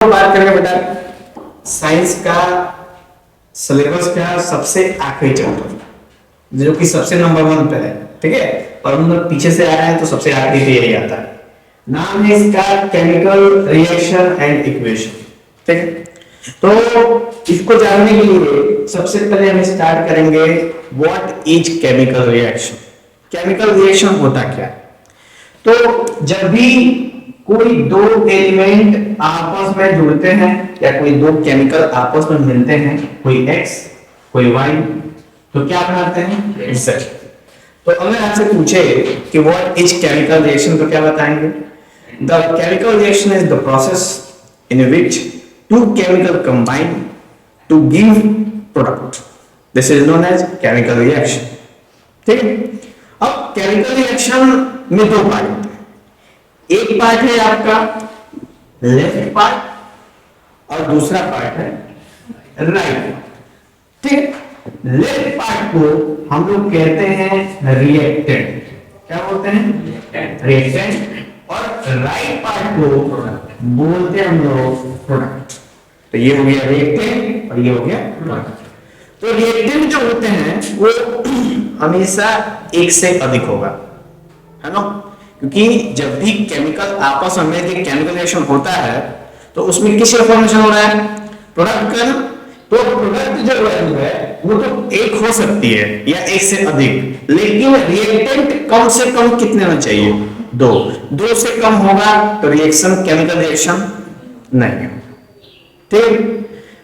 बात करेंगे बेटा साइंस का सिलेबस का सबसे आखिरी चैप्टर जो कि सबसे नंबर 1 पे है, ठीक है। और हम लोग पीछे से आ रहे हैं तो सबसे आखिरी पे यही आता है। नाम है इसका केमिकल रिएक्शन एंड इक्वेशन, ठीक है। तो इसको जानने के लिए सबसे पहले हम स्टार्ट करेंगे what is chemical reaction. Chemical reaction होता क्या है? तो जब भी कोई दो एलिमेंट आपस में जुड़ते हैं या कोई दो केमिकल आपस में मिलते हैं, कोई X कोई Y, तो क्या बनाते हैं? Z। तो अगर आपसे पूछे कि व्हाट इज केमिकल रिएक्शन तो क्या बताएंगे? The chemical reaction is the process in which two chemical combine to give product. This is known as chemical reaction, ठीक है। अब केमिकल रिएक्शन में दो पार्ट होते हैं। एक पार्ट है आपका लेफ्ट पार्ट और दूसरा पार्ट है राइट, ठीक है। लेफ्ट पार्ट को हम लोग कहते हैं रिएक्टेंट। क्या बोलते हैं? रिएक्टेंट। और राइट पार्ट को बोलते हैं हम लोग प्रोडक्ट। तो ये हो गया रिएक्टेंट और ये हो गया प्रोडक्ट। तो रिएक्टेंट जो होते हैं वो हमेशा एक से अधिक होगा, है ना। क्योंकि जब भी केमिकल आपस में केमिकल रिएक्शन होता है तो उसमें किसका फॉर्मेशन हो रहा है? प्रोडक्ट का। तो प्रोडक्ट जो वैल्यू है वो तो एक हो सकती है या एक से अधिक, लेकिन रिएक्टेंट कम से कम कितने होना चाहिए? दो से कम होगा तो रिएक्शन केमिकल रिएक्शन नहीं है, ठीक।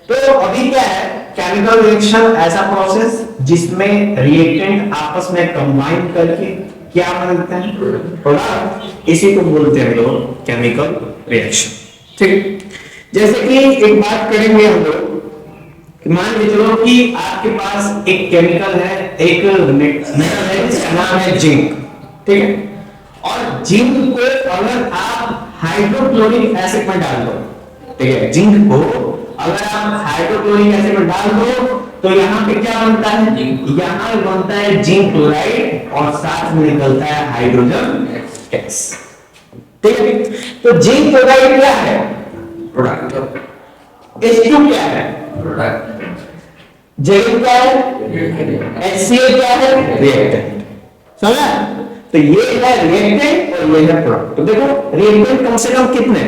तो अभी क्या है, केमिकल रिएक्शन ऐसा प्रोसेस जिसमें रिएक्टेंट आपस में कंबाइन करके क्या बनते हैं? प्रोडक्ट। इसी को बोलते हैं लोग केमिकल रिएक्शन, ठीक। जैसे कि एक बात करेंगे हम लोग, मान लीजिए चलो कि आपके पास एक केमिकल है, एक मेटल है जिसका नाम है जिंक, ठीक है। और जिंक को अगर आप हाइड्रोक्लोरिक एसिड में डाल दो, ठीक है, जिंक को अगर आप हाइड्रोक्लोरिक एसिड में डाल दो तो यहाँ पे क्या बनता है? यहाँ बनता है जिंक क्लोराइड और साथ में निकलता है हाइड्रोजन गैस, ठीक है। तो जिंक क्लोराइड क्या है? प्रोडक्ट। H2 क्या है? प्रोडक्ट। Zn क्या है? HCl क्या है? रिएक्टेंट। समझा? तो ये है रिएक्टेंट और ये है प्रोडक्ट। तो देखो रिएक्टेंट कम से कम कितने?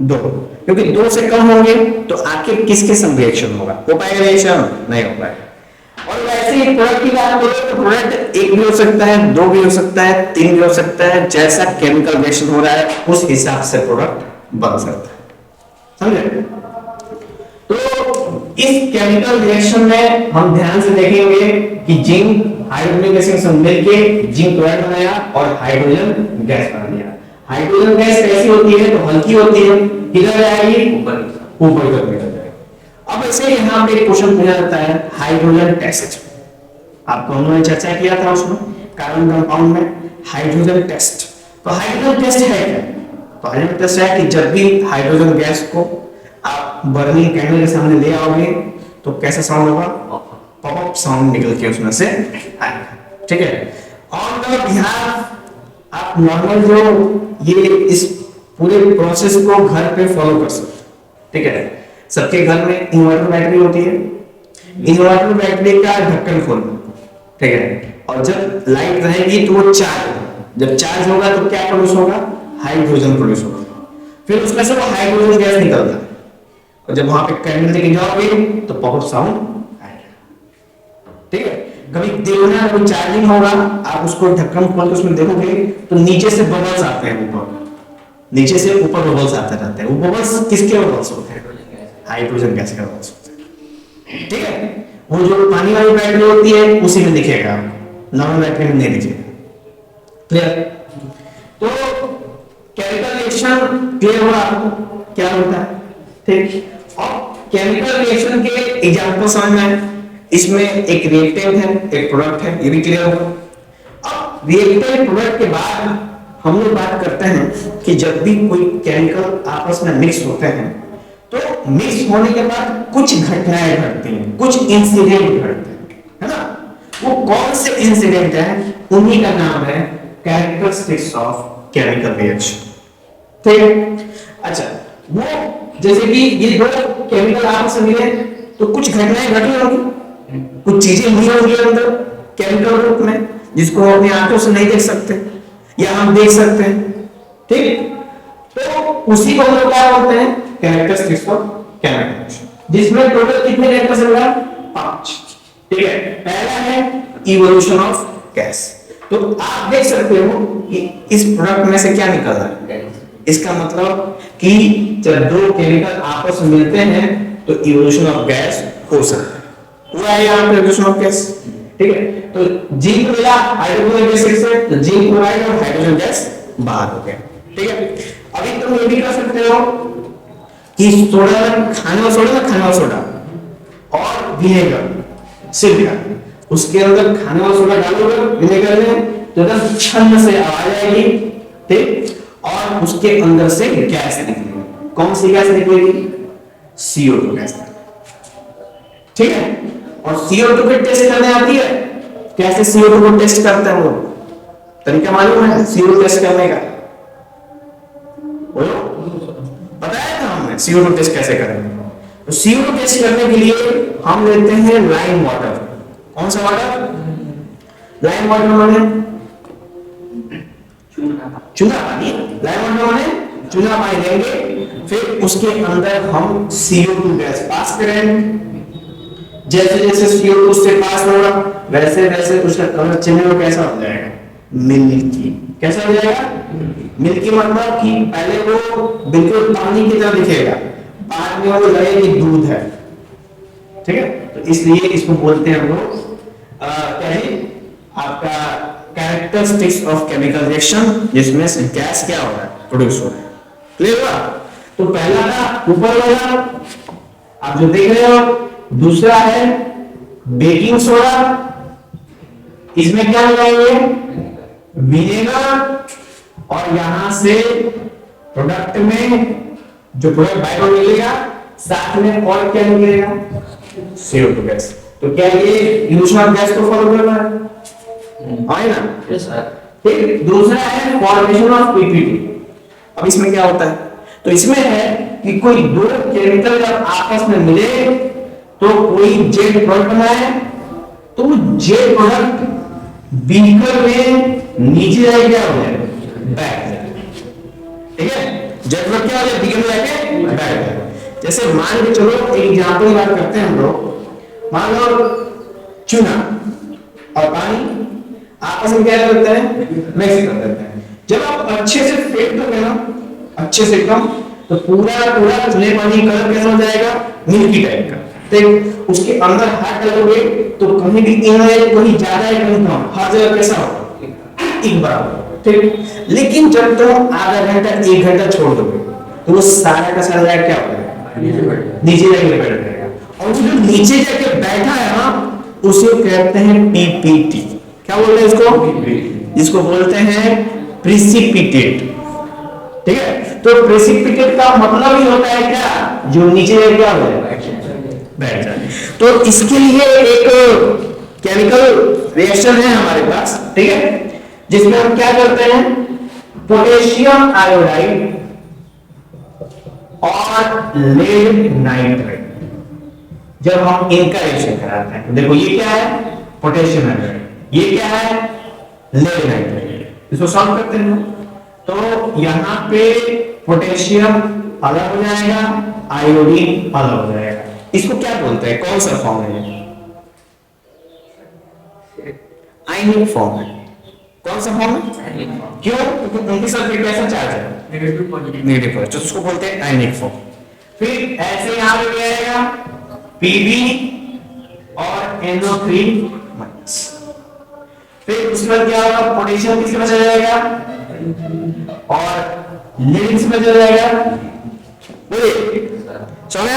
दो, क्योंकि दो से कम होंगे तो आखिर किसके संग रिएक्शन होगा? हो पाएगा रिएक्शन? नहीं हो पाएगा। और वैसे ही प्रोडक्ट की बात करें तो प्रोडक्ट एक भी हो सकता है, दो भी हो सकता है, तीन भी हो सकता है। जैसा केमिकल रिएक्शन हो रहा है उस हिसाब से प्रोडक्ट बन सकता है, समझे। तो इस केमिकल रिएक्शन में हम ध्यान से देखेंगे कि जिंक हाइड्रोजन गैस से मिलके जिंक क्लोराइड बनाया और हाइड्रोजन गैस बना दिया। हाइड्रोजन गैस कैसी होती है? तो हल्की होती है। किधर जाएगी? ऊपर की तरफ निकल जाएगी। अब ऐसे यहाँ पे एक क्वेश्चन पूछा जाता है हाइड्रोजन टेस्ट। आपको हमने चर्चा किया था उसमें कार्बन कंपाउंड में हाइड्रोजन टेस्ट। तो हाइड्रोजन टेस्ट है क्या? तो हाइड्रोजन टेस्ट है कि जब भी हाइड्रोजन गैस को आप बर्निंग कैंडल के सामने ले आओगे तो कैसा साउंड होगा? पॉपअप साउंड निकल के उसमें से आएगा, ठीक है। ऑन द बिहाफ आप नॉर्मल जो ये इस पूरे प्रोसेस को घर पे फॉलो कर सकते, ठीक है। सबके घर में इन्वर्टर बैटरी होती है। इन्वर्टर बैटरी का ढक्कन खोलना, ठीक है। और जब लाइट रहेगी तो वो चार्ज, जब चार्ज होगा तो क्या प्रोड्यूस होगा? हाइड्रोजन प्रोड्यूस होगा। फिर उसमें से वो हाइड्रोजन गैस निकलता है और जब वहां पे कैंडल लेके जाओगे तो पॉपअप साउंड आएगा, ठीक है। कभी देखना कोई चार्जिंग होगा, आप उसको ढक्कन खोल के उसमें देखोगे तो नीचे से बबल्स आते हैं, ऊपर नीचे से ऊपर बबल्स आते रहते हैं। वो बबल्स किसके बबल्स होते हैं? हाइड्रोजन गैस के बबल्स होते हैं, ठीक है। वो जो पानी वाली बैटरी होती है उसी में दिखेगा, नॉर्मल बैटरी में नहीं दिखेगा, क्लियर। तो केमिकल रिएक्शन क्लियर हुआ आपको क्या होता है, ठीक। और केमिकल रिएक्शन के एग्जांपल समझ में आए। इसमें एक रिएक्टेंट है, एक प्रोडक्ट है, ये भी क्लियर होगा। अब रिएक्टेंट प्रोडक्ट के बाद हम लोग बात करते हैं कि जब भी कोई केमिकल आपस में मिक्स होते हैं तो मिक्स होने के बाद कुछ घटनाएं घटती हैं, कुछ इंसिडेंट घटते हैं, है ना। वो कौन से इंसिडेंट है? उन्हीं का नाम है कैरेक्टरिस्टिक्स ऑफ केमिकल रिएक्शन, ठीक है। अच्छा, वो जैसे कि ये दो केमिकल आपस में मिले तो कुछ घटनाएं घटी होंगी, कुछ चीजें हुई होंगी अंदर केमिकल रूप में, जिसको हम अपनी आंखों से नहीं देख सकते या हम देख सकते हैं, ठीक। तो उसी को हम लोग क्या बोलते हैं, कैरेक्टरिस्टिक्स ऑफ केमिकल, जिसमें टोटल कितने कैरेक्टर्स होगा, 5, ठीक है। पहला है इवोल्यूशन ऑफ गैस। तो आप देख सकते हो कि इस प्रोडक्ट में से क्या निकल रहा है, इसका मतलब कि जब दो केमिकल आपस में मिलते हैं तो इवोल्यूशन ऑफ गैस हो सकता है, हुआ है यहाँ पे इवोल्यूशन ऑफ गैस, ठीक है। तो जिंक मिला हाइड्रोजन गैस से, तो जिंक क्लोराइड और हाइड्रोजन गैस बाहर हो गया, ठीक है। अभी तुम ये भी कर सकते हो कि सोडा, खाने वाला सोडा ना, खाने वाला सोडा और विनेगर सिरका, उसके अंदर खाने वाला सोडा डालोगे विनेगर में तो एकदम छन्न से आवाज आएगी, ठीक, और उसके अंदर से गैस निकलेगी। कौन सी गैस निकलेगी, CO2 गैस, ठीक है। और CO2 को टेस्ट करने आती है, कैसे CO2 को टेस्ट करते हैं वो तरीका मालूम है CO2 टेस्ट करने का, बोलो, बताया था हमने CO2 टेस्ट कैसे करेंगे। तो CO2 टेस्ट करने के लिए हम लेते हैं लाइम वाटर। कौन सा वाटर, लाइम वाटर माने चूना पानी, लाइम वाटर माने चूना पानी लेंगे, फिर उसके अंदर हम CO2 गैस पास करेंगे। जैसे जैसे CO2 से पास होगा वैसे वैसे उसका कलर चेंज हो, कैसा हो जाएगा, मिल्की। कैसा हो जाएगा, मिल्की, मतलब कि पहले वो बिल्कुल पानी की तरह दिखेगा, बाद में वो लगेगा कि दूध है, ठीक है। तो इसलिए इसको बोलते हैं हम लोग क्या है, आपका कैरेक्टरिस्टिक्स ऑफ केमिकल रिएक्शन, जिसमें से गैस क्या हो रहा है, प्रोड्यूस हो रहा है, क्लियर हुआ। तो पहला था ऊपर वाला आप जो देख रहे हो, दूसरा है बेकिंग सोडा, इसमें क्या लगाएंगे, विनेगर, और यहां से प्रोडक्ट में जो प्रोडक्ट बाहर निकलेगा साथ में और क्या निकलेगा, CO2 गैस। तो क्या ये इवोल्यूशन ऑफ गैस को फॉलो कर रहा है ना, यस सर, ठीक। दूसरा है फॉर्मेशन ऑफ PPT। अब इसमें क्या होता है, तो इसमें है कि कोई दो केमिकल जब आपस में मिले तो कोई जेट प्रोडक्ट बनाए, तो वो जेट प्रोडक्ट बीकर में नीचे जाए क्या हो जाए, बैठ जाए, ठीक है। जेट प्रोडक्ट क्या हो जाए, बीकर में जाके बैठ जाए। जैसे मान के चलो एक एग्जांपल बात करते हैं हम लोग, मान लो चूना और पानी आपस में क्या करते हैं, मिक्स कर देते हैं। जब आप अच्छे से फेंट दोगे ना, अच्छे से एकदम, तो पूरा पूरा चूने पानी कलर कैसा हो जाएगा, मिल्की टाइप का, ठीक। उसके अंदर हाथ डालोगे तो कहीं भी इन है, कहीं ज्यादा है कहीं कम, हर जगह कैसा होगा, एक बराबर, ठीक। लेकिन जब तुम आधा घंटा 1 घंटा छोड़ दोगे तो वो सारा का सारा क्या हो जाएगा, नीचे जाके बैठ जाएगा। और जो नीचे जाके बैठा है ना, उसे कहते हैं PPT। क्या बोलते हैं इसको, जिसको बोलते हैं प्रिसिपिटेट, ठीक है। तो प्रेसिपिटेट का मतलब ही होता है क्या, जो नीचे क्या हो जाए, बैठ जाए। तो इसके लिए एक केमिकल रिएक्शन है हमारे पास, ठीक है, जिसमें हम क्या करते हैं, पोटेशियम आयोडाइड और लेड नाइट्रेट, जब हम इनका रिएक्शन कराते हैं, देखो ये क्या है, पोटेशियम आयोडाइड, ये क्या है, लेड नाइट्रेट, इसको सॉल्व करते हैं। तो यहां पे पोटेशियम अलग हो जाएगा, आयोडीन अलग हो जाएगा। इसको क्या बोलते हैं, कौन सा फॉर्म है, आयनिक फॉर्म है। कौन सा फॉर्म है, क्यों, क्योंकि उनके सल्फेट कैसा चार्ज है, नेगेटिव पॉजिटिव, तो उसको बोलते हैं आयनिक फॉर्म। फिर ऐसे यहां पे आएगा Pb और NO3-। फिर उसके बाद क्या होगा, पोटेशियम किसके पास जाएगा और लेड किसके पास जाएगा, बोलिए समझ।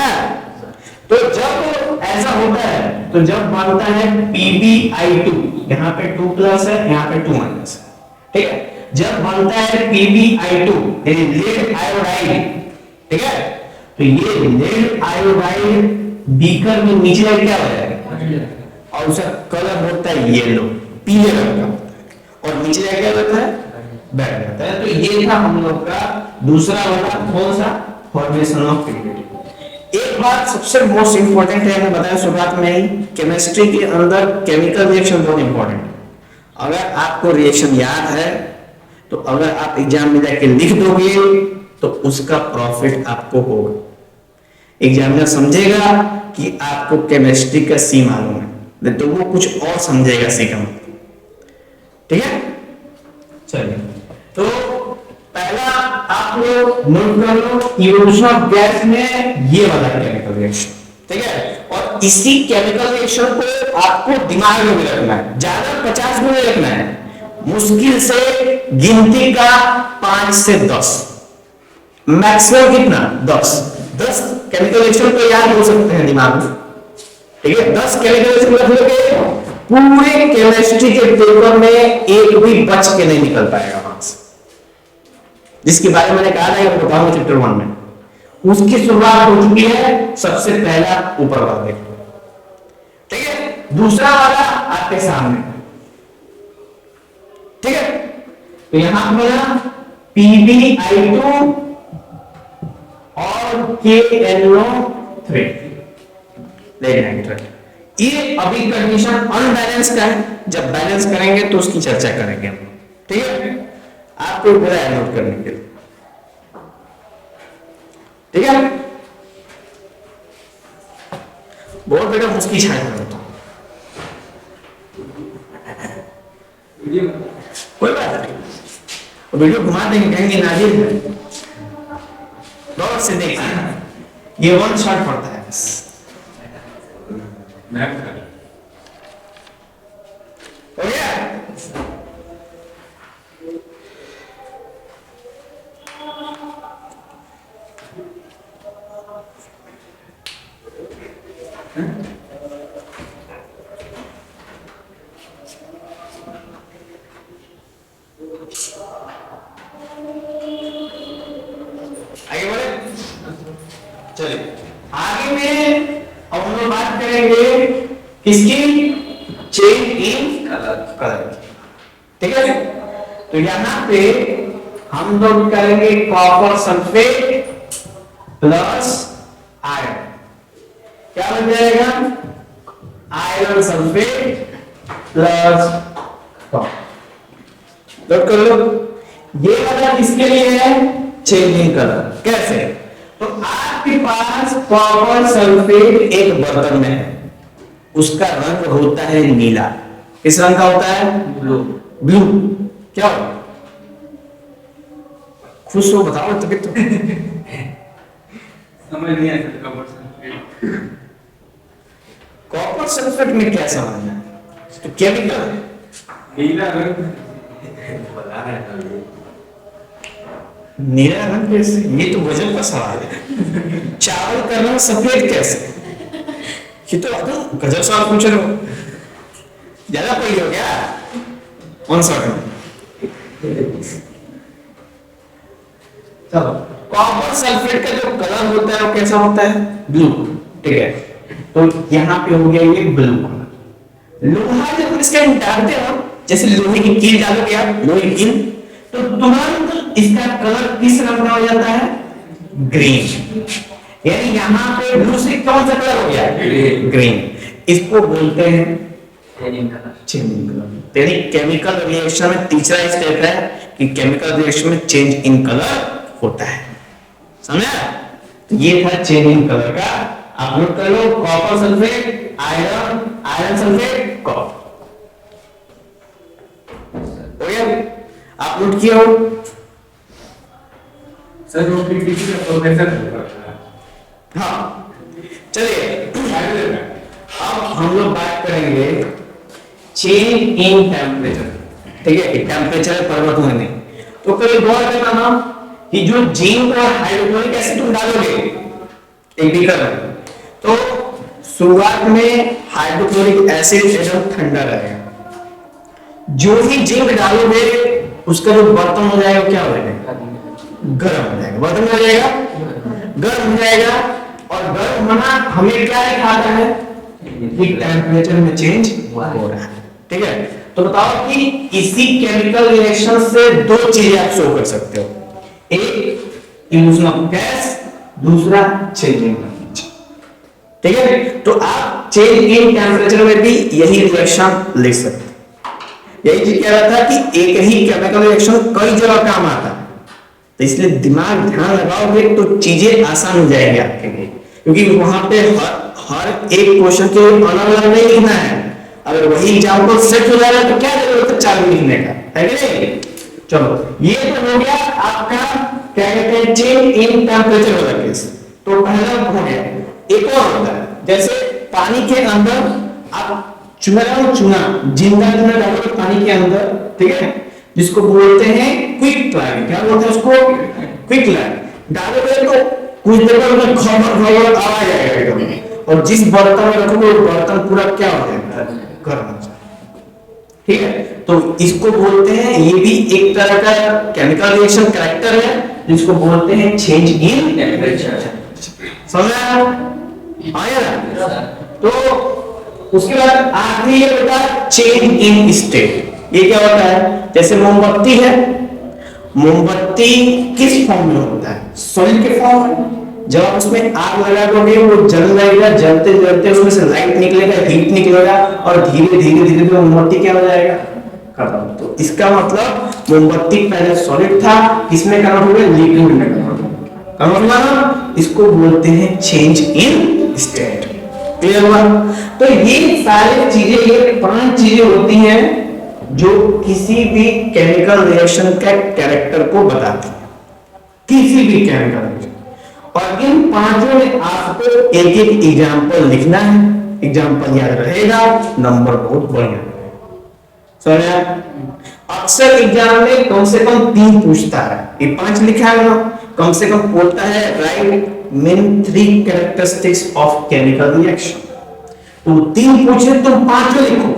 तो जब ऐसा होता है तो जब बनता है PbI2, यहाँ पे 2 प्लस है, यहाँ पे 2 माइनस है, ठीक है। जब बनता है PbI2 यानी लेड आयोडाइड, ठीक है, तो ये लेड आयोडाइड बीकर में नीचे जाके क्या हो जाएगा, और उसका कलर होता है येलो, पीले रंग का होता है, और नीचे जाके क्या होता है, बैठ जाता है। तो ये था हम लोग का दूसरा वाला, कौन सा, फॉर्मेशन ऑफ पीपीटी। एक बात सबसे मोस्ट इंपॉर्टेंट है, मैंने बताया शुरुआत में ही, केमिस्ट्री के अंदर केमिकल रिएक्शन बहुत इंपॉर्टेंट है। अगर आपको रिएक्शन याद है तो अगर आप एग्जाम में जाके लिख दोगे तो उसका प्रॉफिट आपको होगा। एग्जामिनर समझेगा कि आपको केमिस्ट्री का सी मालूम है, तो वो कुछ और समझेगा सी का मतलब। ठीक है, चलिए तो पहला आप लोग नोट कर लो, इवोल्यूशन ऑफ गैस में ये वाला केमिकल रिएक्शन, ठीक है। और इसी केमिकल रिएक्शन को आपको दिमाग में भी रखना है, ज्यादा 50 में नहीं रखना है, मुश्किल से गिनती का 5 से 10, मैक्सिमम कितना 10 केमिकल रिएक्शन तो याद हो सकते हैं दिमाग में, ठीक है। 10 केमिकल रिएक्शन रख लोगे, पूरे केमिस्ट्री के पेपर में एक भी बच के नहीं निकल पाएगा वहां से, जिसके बारे में मैंने कहा था बताऊंगा चैप्टर 1 में। उसकी शुरुआत हो चुकी है, सबसे पहला ऊपर वाला देखो, ठीक है। दूसरा वाला आपके सामने, ठीक है। तो यहां पर PbI2 और KNO3 लेंगे। ये अभी कंडीशन अनबैलेंस का है, जब बैलेंस करेंगे तो उसकी चर्चा करेंगे हम, ठीक है। आपको पूरा नोट करने के लिए, ठीक है। बहुत बेटा मुश्किल छाट करता कोई बात नहीं, वीडियो घुमा देंगे, कहेंगे नाजिर है, गौर से देखिए, ये 1 शॉट पड़ता है बस। हो गया? आगे बढ़े, चलिए आगे में अब हम लोग बात करेंगे किसकी, चेंज इन कलर, ठीक है। तो यहां पे हम लोग करेंगे कॉपर सल्फेट प्लस आयरन, क्या बन जाएगा, iron sulphate plus copper. Note कर लो, ये वाला किसके लिए है, चेंजिंग कलर। कैसे, तो आपके पास कॉपर सल्फेट एक बर्तन में है, उसका रंग होता है नीला, किस रंग का होता है, ब्लू। क्या हो, खुश हो, बताओ तो कितना समझ नहीं आया कॉपर सल्फेट में क्या समझना है, तो केमिकल नीला रंग नीला रंग कैसे, ये तो वजन का सवाल है। चावल का रंग सफेद कैसे, ये तो गजब सवाल पूछ रहे हो, ज्यादा पढ़ी हो क्या, कौन सा चलो, कॉपर सल्फेट का जो कलर होता है वो कैसा होता है, ब्लू, ठीक है। तो यहाँ पे हो गया ये ब्लू कलर। लोहा जब इसका डालते हो, जैसे लोहे की कील डालोगे आप, लोहे की कील, तो तुरंत इसका कलर किस रंग का हो जाता है, ग्रीन। यानी यहाँ पे ब्लू से कौन सा कलर हो गया, ग्रीन। इसको बोलते हैं चेंजिंग कलर। यानी केमिकल रिएक्शन में तीसरा स्टेप है कि केमिकल रिएक्शन में चेंज इन कलर होता है, समझा। तो ये था चेंज इन कलर का, आप नोट कर लो, copper sulphate iron, iron sulphate copper, हो गया, आप नोट किया हो सर, वो पीपीटी का प्रोफेसर होगा। हाँ, चलिए अब हम लोग बात करेंगे चेंज इन टेम्परेचर, ठीक है। टेम्परेचर परिवर्तन होने, तो कभी गौर करना ना कि जो जिंक और हाइड्रोक्लोरिक एसिड तुम डालोगे एक बीकर में, तो शुरुआत में हाइड्रोक्लोरिक एसिड एकदम ठंडा रहेगा, जो ही जिंक डालोगे उसका जो बर्तन हो जाएगा क्या हो जाएगा, गर्म हो जाएगा, बर्तन हो जाएगा गर्म हो जाएगा। और गर्म होना हमें क्या दिखाता है कि टेम्परेचर में चेंज हो रहा है, ठीक है। तो बताओ कि इसी केमिकल रिएक्शन से दो चीजें आप शो कर सकते हो, एक इल्यूजन ऑफ गैस दूसरा चेंज इन टेम्परेचर। ठीक है, तो आप चेंज इन टेम्परेचर में भी यही रिएक्शन लिख सकते हैं। यही चीज कह रहा था कि एक ही केमिकल रिएक्शन कई जगह काम आता है, तो इसलिए दिमाग ध्यान लगाओगे तो चीजें आसान हो जाएंगी आपके लिए, क्योंकि वहां पे हर एक क्वेश्चन के अलग अलग नहीं लिखना है। अगर वही एग्जाम्पल सेट हो जाएगा तो क्या जरूरत है चालू लिखने का, है कि नहीं? चलो ये तो हो गया आपका क्या कहते हैं चेंज इन टेम्परेचर वाला केस। तो पहला हो गया। एक और होता है, जैसे पानी के अंदर आप चूना डालो, चूना जिंदा चूना डालो पानी के अंदर, ठीक है, जिसको बोलते हैं क्विक लाइट। क्या बोलते हैं उसको? Quick light. डालोगे तो कुछ देर बाद खबर खबर आवाज आएगा एकदम, और जिस बर्तन में रखोगे वो बर्तन पूरा क्या हो जाएगा? गर्म हो जाएगा। ठीक है, तो इसको बोलते हैं, ये भी एक तरह का केमिकल रिएक्शन कैरेक्टर है जिसको बोलते हैं चेंज इन टेम्परेचर। समझ आया? तो उसके बाद आखिरी ये बेटा चेंज इन स्टेट। ये क्या होता है? जैसे मोमबत्ती है, मोमबत्ती किस फॉर्म में होता है? सॉलिड के फॉर्म में। जब आप उसमें आग लगा दोगे वो जल जाएगा, जलते जलते उसमें से लाइट निकलेगा, हीट निकलेगा, और धीरे धीरे धीरे धीरे मोमबत्ती क्या हो जाएगा? खत्म। तो इसका मतलब मोमबत्ती पहले सॉलिड था, इसमें कन्वर्ट हो गया लिक्विड में कन्वर्ट हुआ। इसको बोलते हैं चेंज इन स्टेट। क्लियर हुआ? तो ये सारी चीजें, ये 5 चीजें होती हैं जो किसी भी केमिकल रिएक्शन का कैरेक्टर को बताती है, किसी भी केमिकल रिएक्शन। और इन 5 में आपको एक एक एग्जांपल लिखना है, एग्जांपल याद रहेगा, नंबर बहुत बढ़िया समझा। अक्सर एग्जाम में कम से कम 3 पूछता है, ये 5 लिखा है ना, कम से कम बोलता है right main 3 characteristics of chemical reaction. तो 3 पूछे तुम 5 लिखो,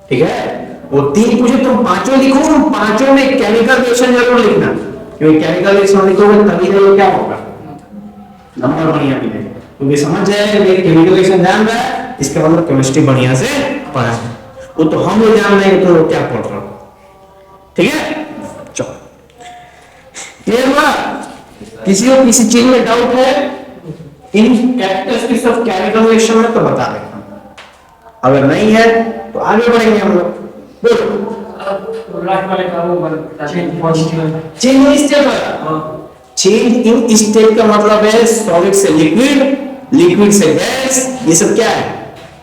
ठीक है? वो 3 पूछे तुम 5 लिखो, उन 5 में केमिकल रिएक्शन जरूर लिखना, क्योंकि केमिकल रिएक्शन लिखोगे तभी तो क्या होगा? नंबर बढ़िया मिलेगा। क्योंकि समझ जाएगा कि केमिकल रिएक्शन जान रहा है, इसका मतलब केमिस्ट्री बढ़िया से पढ़ा है। वो तो हम लोग जान रहे हैं तो लोग क्या पढ़ रहे हो, ठीक है? चलो क्लियर हुआ? किसी को किसी चीज में डाउट है इन कैरेक्टरिस्टिक्स ऑफ केमिकल रिएक्शन में तो बता देना, अगर नहीं है तो आगे बढ़ेंगे हम लोग। बोलो लास्ट वाले का वो चेंज इन स्टेट वाला। चेंज इन स्टेट का मतलब है सॉलिड से लिक्विड, लिक्विड से गैस, ये सब क्या है?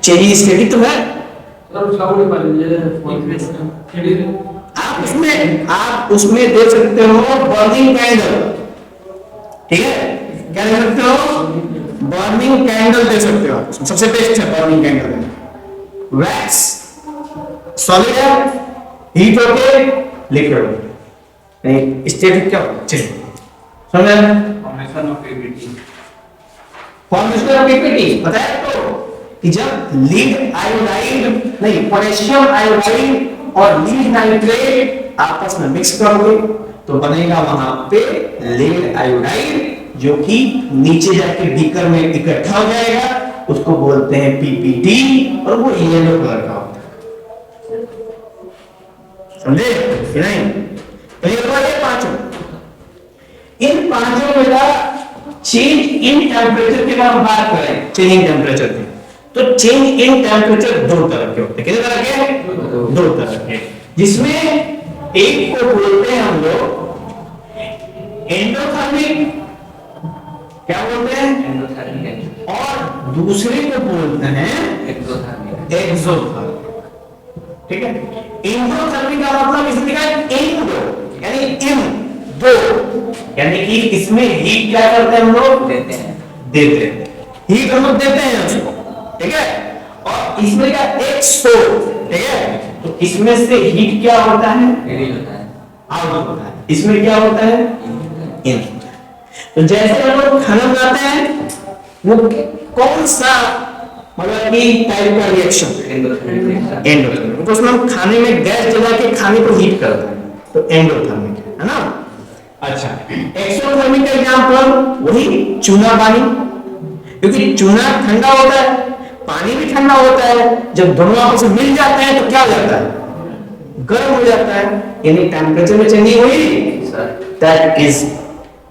चेंज इन स्टेट ही तो है। आप उसमें दे सकते हो बर्निंग कैंडल, ठीक है? क्या दे सकते हो? बर्निंग कैंडल दे सकते हो, सबसे बेस्ट है बर्निंग कैंडल। वैक्स सॉलिड है, हीट होके लिक्विड, नहीं स्टेट क्या चलिए समझ formation of PPT. Formation of PPT पता है तो कि जब लीड आयोडाइड नहीं पोटेशियम आयोडाइड और लीड नाइट्रेट आपस में मिक्स करोगे तो बनेगा वहां पे लीड आयोडाइड, जो कि नीचे जाके बीकर में इकट्ठा हो जाएगा, उसको बोलते हैं पीपीटी, और वो येलो कलर का होता है। समझे कि नहीं? तो ये हुआ ये 5। इन 5 में चेंज इन टेम्परेचर के बारे में बात करें, चेंज इन टेम्परेचर की, तो चेंज इन टेम्परेचर 2 तरह के होते हैं। कितने तरह के? 2 तरह के, जिसमें एक को बोलते हैं हम लोग एंडोथर्मिक, क्या बोलते हैं? एंडोथर्मिक, और दूसरे को बोलते हैं एक्सोथर्मिक। एक्सोथर्मिक, ठीक है? एंडोथर्मिक का मतलब इसमें क्या है? एंडो यानी इन दो, यानी कि इसमें हीट क्या करते हैं हम लोग? देते हैं हीट हम लोग देते हैं उसको, ठीक है? और इसमें क्या? एक्सो, ठीक है? तो इसमें से हीट क्या होता है? आउट होता है। इसमें क्या होता है? इन। तो जैसे हम लोग खाना बनाते हैं, वो कौन सा मतलब कि टाइप का रिएक्शन? एंडोथर्मिक। तो उसमें हम खाने में गैस जला के खाने को हीट करते हैं, तो एंडोथर्मिक है ना? अच्छा, एक्सोथर्मिक का एग्जांपल वही चूना पानी, क्योंकि चूना ठंडा होता है, पानी भी ठंडा होता है, जब दोनों आपस में मिल जाते हैं तो क्या हो जाता है? गर्म हो जाता है, यानी टेम्परेचर में चेंजिंग हुई, दैट इज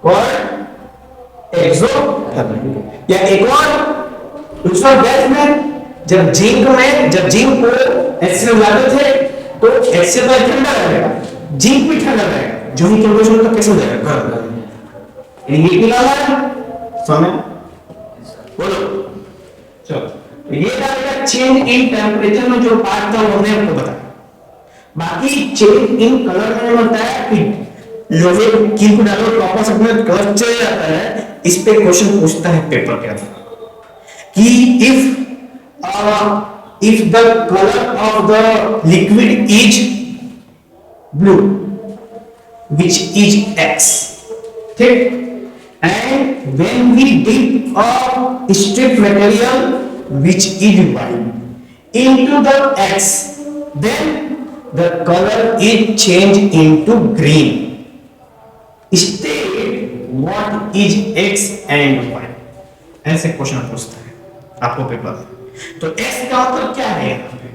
कॉल्ड एक्सोथर्मिक। या एक और दूसरा गैस में जब जिंक को HCl लाते थे तो HCl तो ठंडा रहेगा, जिंक भी ठंडा रहेगा, जो ही कैलकुलेशन तो कैसे हो जाएगा गर्म। ये निकाला है समय बोलो चलो। ये डालेगा चेंज इन टेम्परेचर में जो पार्ट था वो हमने आपको बताया। बाकी चेंज इन कलर में बताया कि लोहे की को डालो प्रॉपर सब में कलर चल जाता है। इस पे क्वेश्चन पूछता है पेपर के अंदर कि if the color of the liquid is blue which is X, ठीक, and when we dip a strip material which is Y into the X, then the color is changed into green. State what is X and Y. ऐसे question पूछता है आपको paper. तो X का मतलब क्या है यहाँ पे?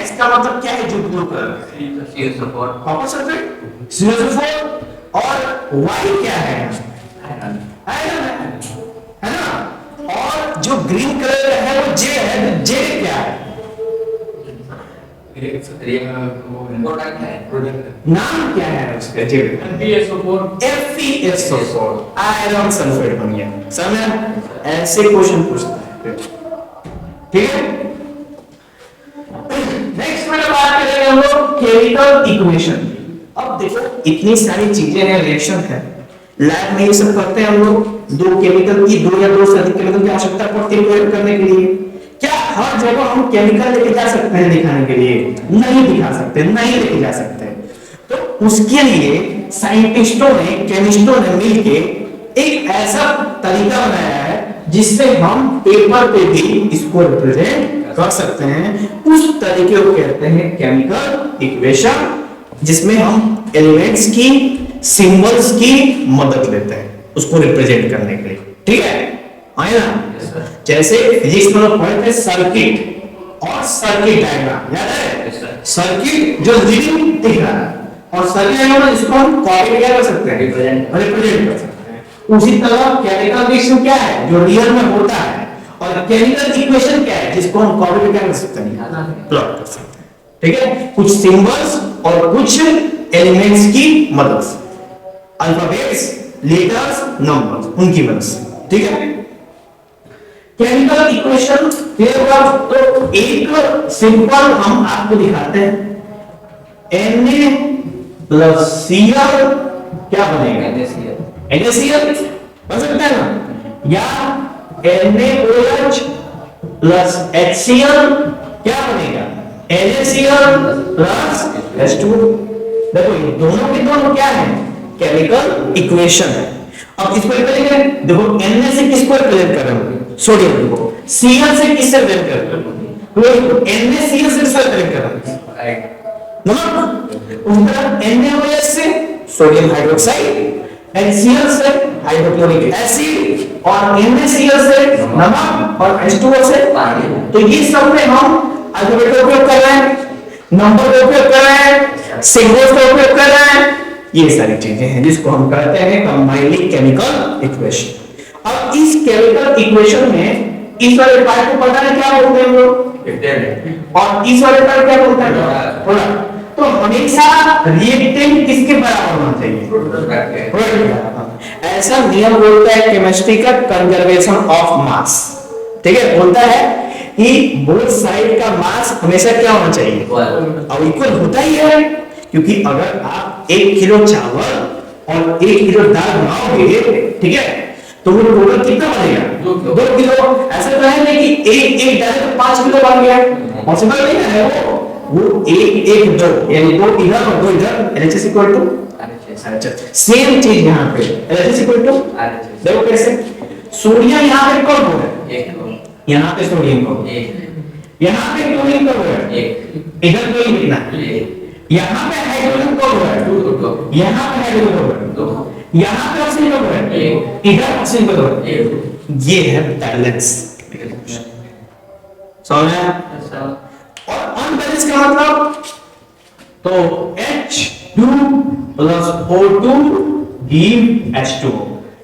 X का मतलब क्या है जो blue colour copper sulphate CO4 और Y क्या है? आयरन है ना। और जो ग्रीन कलर है वो J है, तो J क्या है? नाम क्या है उसका? J FeSO4 आयरन सल्फेट बन गया। समझ? ऐसे क्वेश्चन पूछता है, ठीक है। नेक्स्ट में बात करेंगे हम लोग केमिकल इक्वेशन। अब देखो इतनी सारी चीजें हैं, रिएक्शन है, लैब में ये सब करते हैं हम लोग। दो केमिकल की दो या दो से अधिक केमिकल की आवश्यकता पड़ती है प्रयोग करने के लिए। क्या हर जगह हम केमिकल लेके जा सकते हैं दिखाने के लिए? नहीं दिखा सकते, नहीं लेके जा सकते। तो उसके लिए साइंटिस्टों ने, केमिस्टों ने मिलके एक ऐसा तरीका बनाया है जिससे हम पेपर पे भी इसको रिप्रेजेंट कर सकते हैं। उस तरीके को कहते हैं केमिकल इक्वेशन, जिसमें हम एलिमेंट्स की, सिंबल्स की मदद लेते हैं उसको रिप्रेजेंट करने के लिए, ठीक है। आए ना, जैसे फिजिक्स में लोग पढ़े थे सर्किट और सर्किट डायग्राम, याद है? सर्किट जो लिविंग दिख रहा है और सर्किट डायग्राम जिसको हम कॉपी कर सकते हैं, रिप्रेजेंट कर सकते हैं। उसी तरह केमिकल रिएक्शन क्या है जो रियल में होता है, और केमिकल इक्वेशन क्या है जिसको हम कॉपी कर सकते हैं, प्लॉट कर सकते हैं, ठीक है। कुछ सिंबल्स और कुछ एलिमेंट्स की मदद से, अल्फाबेट्स, लेटर्स, नंबर्स, उनकी मदद से, ठीक है। केमिकल इक्वेशन क्लियर हुआ? तो एक सिंपल हम आपको दिखाते हैं। Na प्लस Cl क्या बनेगा? NaCl बन सकता है ना, या NaOH प्लस HCl क्या बनेगा? NaCl plus H2O। देखो ये दोनों के दोनों क्या है? केमिकल इक्वेशन है। अब इसको करेंगे, देखो Na से किसको रिप्रेजेंट कर रहे हैं? सोडियम को। Cl से किससे रिप्रेजेंट कर रहे हैं? तो NaCl से किससे रिप्रेजेंट कर रहे हैं? नमक। उस तरह NaOH से सोडियम हाइड्रोक्साइड, HCl से हाइड्रोक्लोरिक एसिड, और NaCl से नमक, और H2O से पानी। तो ये सब में हम अल्फाबेट का उपयोग कर रहे हैं, नंबर का उपयोग कर रहे हैं, सिंबल्स का उपयोग कर रहे हैं। ये सारी चीजें हैं जिसको हम कहते हैं कंबाइनिंग केमिकल इक्वेशन। अब इस केमिकल इक्वेशन में इस वाले पार्ट को पता है क्या बोलते हैं हम लोग, और इस वाले पार्ट क्या बोलते हैं, प्रोडक्ट। तो हमेशा रिएक्टेंट किसके बराबर होना चाहिए? प्रोडक्ट। ऐसा नियम बोलता है केमिस्ट्री का कंजर्वेशन ऑफ मास, ठीक है। बोलता है कि बोथ साइड का मास हमेशा क्या होना चाहिए? और इक्वल होता ही है, क्योंकि अगर आप 1 किलो चावल और 1 किलो दाल बनाओगे, ठीक है, तो वो टोटल कितना बनेगा? 2 किलो। ऐसा तो है नहीं कि एक डाले तो 5 किलो बन गया, पॉसिबल नहीं है वो 1 2 यानी 2 इधर और 2 इधर, LHS equal to RHS। Same चीज यहाँ पे LHS इक्वल टू RHS। देखो कैसे, सोडियम यहाँ पे कब हो रहा है? यहाँ पे सोडियम को 1, यहाँ पे क्लोरीन कब हो रहा है? 1, इधर क्लोरीन कितना है? यहाँ पे हाइड्रोजन कब हो रहा है? 2, यहाँ पे हाइड्रोजन कब हो रहा है? 2, यहाँ पे ऑक्सीजन कब हो रहा है? 1, इधर ऑक्सीजन कब हो रहा है? 1। ये है बैलेंस। समझ में आया? और अनबैलेंस का मतलब, तो H2 plus O2 give H2O।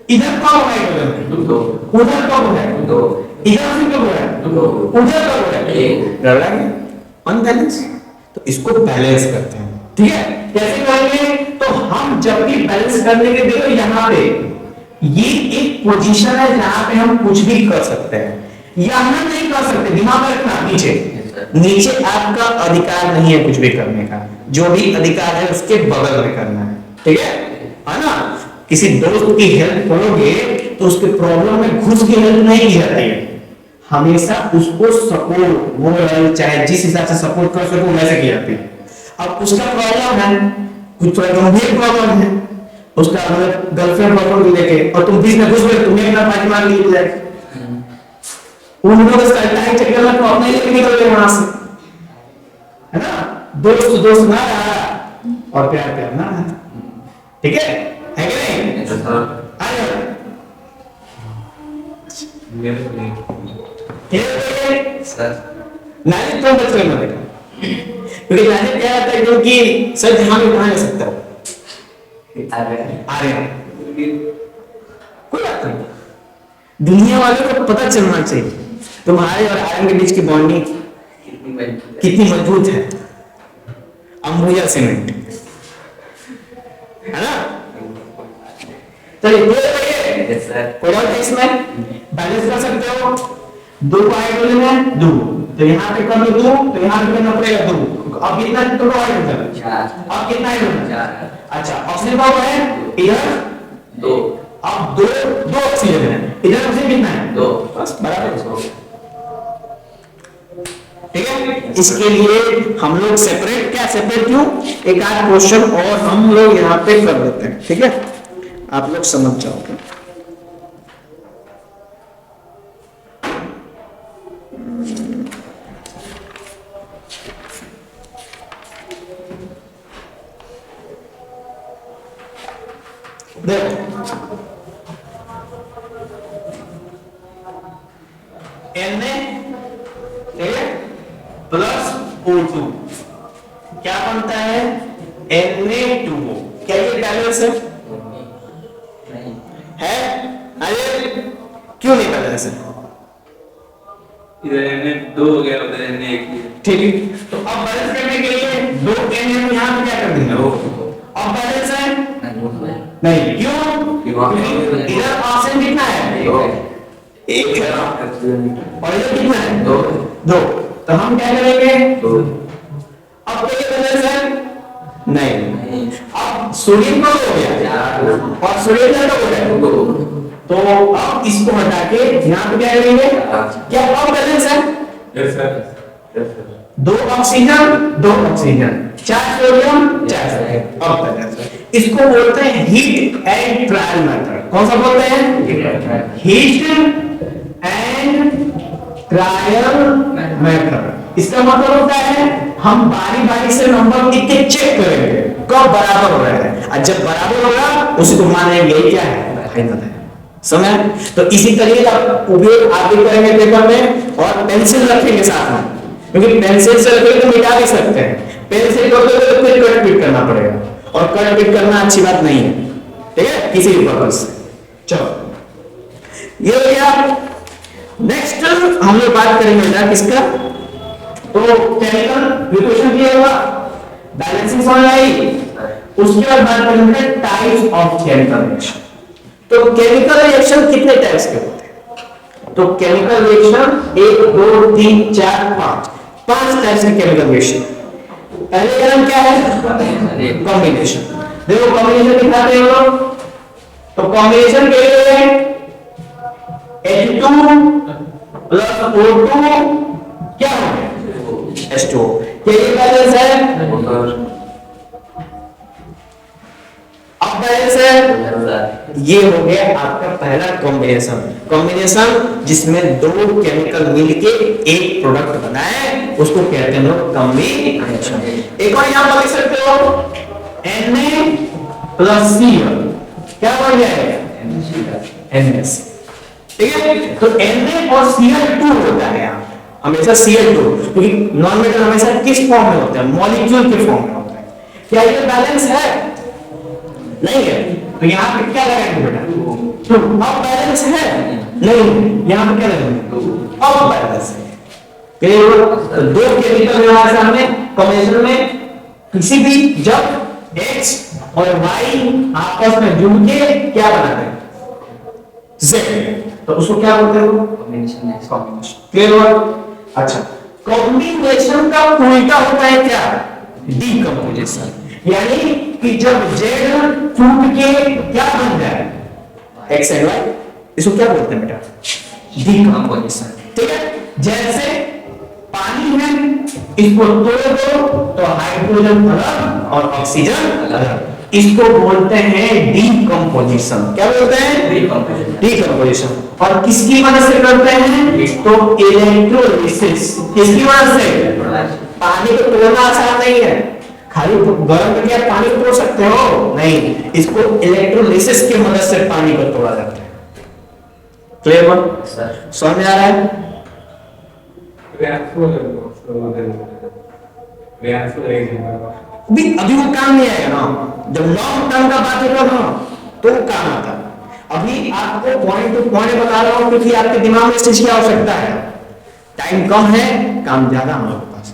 इधर कब हाइड्रोजन दो उधर कब है दो इधर से कब है दो उधर कब है एक गड़बड़ा गया अनबैलेंस। तो इसको बैलेंस करते हैं, ठीक है। कैसे करेंगे? तो हम जब भी बैलेंस करने के देखो यहाँ पे ये एक पोजीशन है जहां पे हम कुछ भी कर सकते हैं, यहां नहीं कर सकते, दिमाग में रखना। नीचे नीचे आपका अधिकार नहीं है कुछ भी करने का, जो भी अधिकार है उसके बगल में करना है, ठीक है ना। किसी दोस्त की हेल्प करोगे तो उसके प्रॉब्लम में घुस के हेल्प नहीं की जाती है, हमेशा उसको सपोर्ट वो चाहे जिस हिसाब से सपोर्ट कर सको वैसे की जाती है। अब उसका प्रॉब्लम है, कुछ थोड़ा गंभीर प्रॉब्लम है, उसका मतलब गर्लफ्रेंड प्रॉब्लम लेके, और तुम बीच में घुस गए, तुम्हें अपना पार्टी मार ली जाए, उन लोगों का टाइम चक्कर में प्रॉब्लम नहीं लेके निकल गए वहां से, है ना। दोस्त दोस्त ना रहा और प्यार प्यार ना रहा, ठीक है कि नहीं? आगे सर नानी तो बच गए मत, क्योंकि नानी क्या आता है, क्योंकि सर ध्यान में कहा नहीं सकता आ रहे कोई बात नहीं, दुनिया वालों को पता चलना चाहिए तुम्हारे और आर्यन के बीच की बॉन्डिंग कितनी मजबूत है, अंबुजा सीमेंट, है ना। चलिए कोई और इसमें बैलेंस कर सकते हो, दो हाइड्रोजन है दो, तो यहाँ पे कर लो दो, तो यहाँ पे करना पड़ेगा दो, अब कितना टोटल हाइड्रोजन, अब कितना हाइड्रोजन, अच्छा ऑक्सीजन का है इधर दो, अब दो दो ऑक्सीजन है, इधर ऑक्सीजन कितना है दो, बस बराबर, ठीक है। इसके लिए हम लोग सेपरेट, क्या सेपरेट क्यों, एक आध क्वेश्चन और हम लोग यहाँ पे कर देते हैं, ठीक है, आप लोग समझ जाओगे। देखो Na प्लस O2 क्या बनता है Na2O, क्या ये बैलेंस है? अरे क्यों नहीं बैलेंस है? इधर एन दो हो गया, उधर एन एक ही है। ठीक है, तो अब बैलेंस करने के लिए दो Na यहाँ पे क्या कर देंगे, अब बैलेंस है नहीं, क्यों? इधर ऑक्सीजन कितना है एक है, और इधर कितना है दो, दो, तो हम क्या करेंगे दो, अब तो ये बैलेंस है नहीं, अब सोडियम का हो गया और सोडियम का हो गया, दो, तो अब इसको हटा के यहाँ पे क्या करेंगे, क्या अब बैलेंस है, यस सर, दो ऑक्सीजन चार सोडियम चार सोडियम, अब बैलेंस है। इसको बोलते हैं हीट एंड ट्रायल मेथड। कौन सा बोलते हैं, हीट एंड ट्रायल मेथड। इसका मतलब होता है हम बारी बारी से नंबर लिख के चेक करेंगे कब बराबर हो रहा है, और जब बराबर होगा उसी को मानेंगे यही क्या है, फाइनल है, समझ। तो इसी तरीके का उपयोग आप भी करेंगे पेपर में, और पेंसिल रखेंगे साथ में, क्योंकि पेंसिल से रखेंगे तो मिटा भी सकते हैं, पेंसिल को तो फिर कट पिट करना पड़ेगा, और कट पिट करना अच्छी बात नहीं है, ठीक है, किसी भी पर्पज से। चलो ये हो गया। नेक्स्ट हम लोग बात करेंगे बेटा किसका, तो केमिकल रिएक्शन किया होगा, बैलेंसिंग समझ आई, उसके बाद बात करेंगे टाइप्स ऑफ केमिकल रिएक्शन। तो केमिकल रिएक्शन कितने टाइप्स के होते हैं, तो केमिकल रिएक्शन 1 2 3 4 5 पांच टाइप्स के केमिकल रिएक्शन। पहले का नाम क्या है, कॉम्बिनेशन। देखो कॉम्बिनेशन दिखाते हैं लोग, तो कॉम्बिनेशन के लिए H2 प्लस O2 क्या हो गया H2O, क्या ये बैलेंस है, अब बैलेंस है, ये हो गया आपका पहला कॉम्बिनेशन। कॉम्बिनेशन जिसमें दो केमिकल मिलके एक प्रोडक्ट बनाए उसको कहते हैं लोग कॉम्बिनेशन। एक और यहां पर लिख सकते हो Na प्लस Cl क्या बन जाएगा NaC, ठीक है। तो Na और Cl2 होता है यहाँ हमेशा Cl2, क्योंकि नॉन मेटल हमेशा किस फॉर्म में होता है, मॉलिक्यूल के फॉर्म में होता है। क्या ये बैलेंस है, नहीं है, तो यहाँ पे क्या लगाएंगे बेटा अब बैलेंस है नहीं, यहाँ पे क्या लगेगा अब बैलेंस है। क्लियर? तो दो केमिकल में हमारे सामने कॉम्बिनेशन में किसी भी जब X और Y आपस में जुड़ के क्या बनाते हैं Z, तो उसको क्या बोलते हैं कॉम्बिनेशन। क्लियर हुआ? अच्छा, कॉम्बिनेशन का उल्टा होता है क्या डीकंपोजिशन, यानी कि जब Z टूट के क्या बन जाए X एंड Y, इसको क्या बोलते हैं बेटा डीकंपोजिशन। ठीक है, जैसे पानी है इसको तोड़ दो तो हाइड्रोजन अलग और ऑक्सीजन अलग, इसको बोलते हैं डीकंपोजिशन। क्या बोलते हैं डीकंपोजिशन। और किसकी मदद से करते हैं तो इलेक्ट्रोलिसिस। किसकी मदद से? पानी को तोड़ना आसान नहीं है, खाली गर्म करके आप पानी को तोड़ सकते हो नहीं, इसको इलेक्ट्रोलिसिस की मदद से पानी को तोड़ा जाता है। क्लियर बात? समझ में आ रहा है? अभी वो काम नहीं आएगा ना, जब लॉन्ग टर्म का बात होगा ना तो वो काम आता है। अभी आपको पॉइंट टू पॉइंट बता रहा हूं क्योंकि आपके दिमाग में इस चीज की आवश्यकता है, टाइम कम है काम ज्यादा हमारे पास,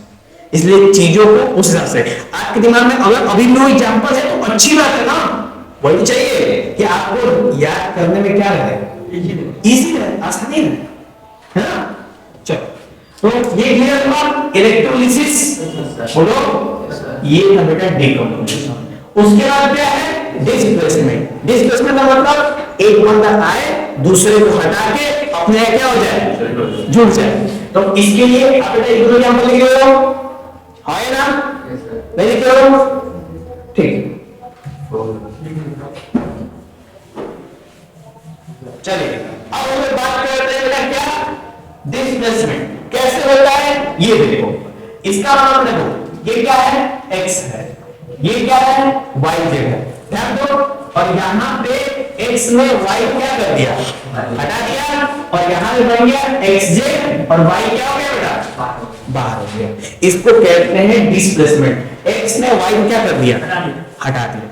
इसलिए चीजों को उस हिसाब से आपके दिमाग में अगर अभी भी वो एग्जांपल है तो अच्छी बात है ना, वही चाहिए कि आपको याद करने में क्या रहे इजी रहे, आसानी रहे, है ना। चलो तो ये क्लियर हुआ इलेक्ट्रोलिसिस, बोलो ये था बेटा डीकंपोजिशन। उसके बाद क्या है डिस्प्लेसमेंट। डिस्प्लेसमेंट का मतलब एक बंदा आए दूसरे को हटा के अपने क्या हो जाए जुड़ जाए। तो इसके लिए आप बेटा एक दो एग्जांपल लिख लो, है ना नहीं लिख लो ठीक। चलिए अब हम बात करते हैं बेटा क्या डिस्प्लेसमेंट कैसे होता है। ये देखो इसका मतलब देखो ये क्या है x है, ये क्या है yz है, ध्यान दो। और यहां पे x ने y क्या कर दिया हटा दिया, और यहां पे बन गया xz और y क्या हो गया बेटा बाहर हो गया। इसको कहते हैं डिस्प्लेसमेंट। x ने y को क्या कर दिया हटा दिया,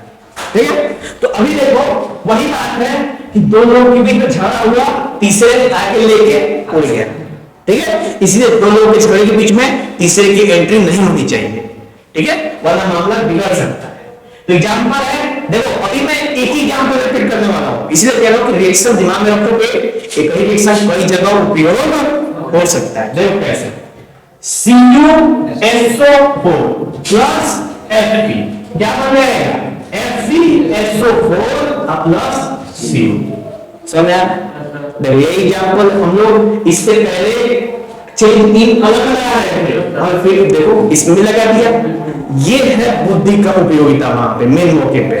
ठीक है। तो अभी देखो वही बात है कि दो लोगों के बीच में झगड़ा हुआ, तीसरे आके लेके उड़ गया, ठीक है। इसलिए दो लोगों के झगड़े के बीच में तीसरे की एंट्री नहीं होनी चाहिए, ठीक है, वरना मामला बिगड़ सकता है। तो एग्जांपल है देखो, अभी मैं एक ही एग्जांपल रिपीट करने वाला हूं, इसलिए कह रहा हूं कि रिएक्शन दिमाग में रखोगे, एक ही रिएक्शन कई जगह उपयोग हो सकता है। देखो कैसे CuSO4 प्लस Fe क्या बन जाएगा FeSO4 प्लस Cu। समझ आया? देखो ये एग्जांपल हम लोग इससे पहले चेन तीन अलग लगा रहे थे और फिर देखो इसमें भी लगा दिया। ये है बुद्धि का उपयोगिता वहां पे मेन मौके पे।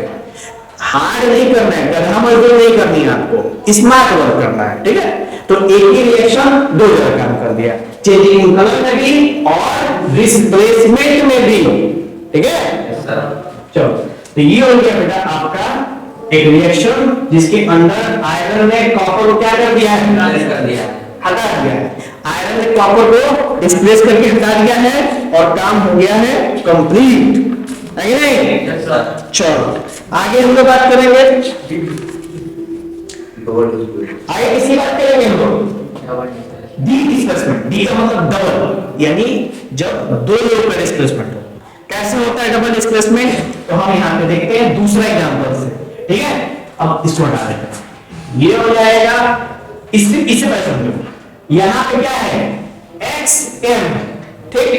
हार्ड नहीं करना है, गधा मजदूरी नहीं करनी है, आपको स्मार्ट वर्क करना है, ठीक है। तो एक ही रिएक्शन दो जगह काम कर दिया, चेंजिंग कलर में भी और डिस्प्लेसमेंट में भी, ठीक है। चलो तो ये हो गया बेटा आपका एक रिएक्शन जिसके अंदर आयरन ने कॉपर को क्या कर दिया है हटा दिया है। आयरन ने कॉपर को डिस्प्लेस करके हटा दिया है और काम हो गया है कंप्लीट, है कि नहीं। चलो आगे हम लोग बात करेंगे, आगे किसी बात करेंगे हम लोग डी डिस्प्लेसमेंट। डी का मतलब डबल, यानी जब दो लोग का डिस्प्लेसमेंट हो। कैसे होता है डबल डिस्प्लेसमेंट, तो हम यहाँ पे देखते हैं दूसरा एग्जांपल से, ठीक है। अब इसको हटा देते हैं, ये हो जाएगा इससे पहले समझो यहां पे क्या है XM, ठीक।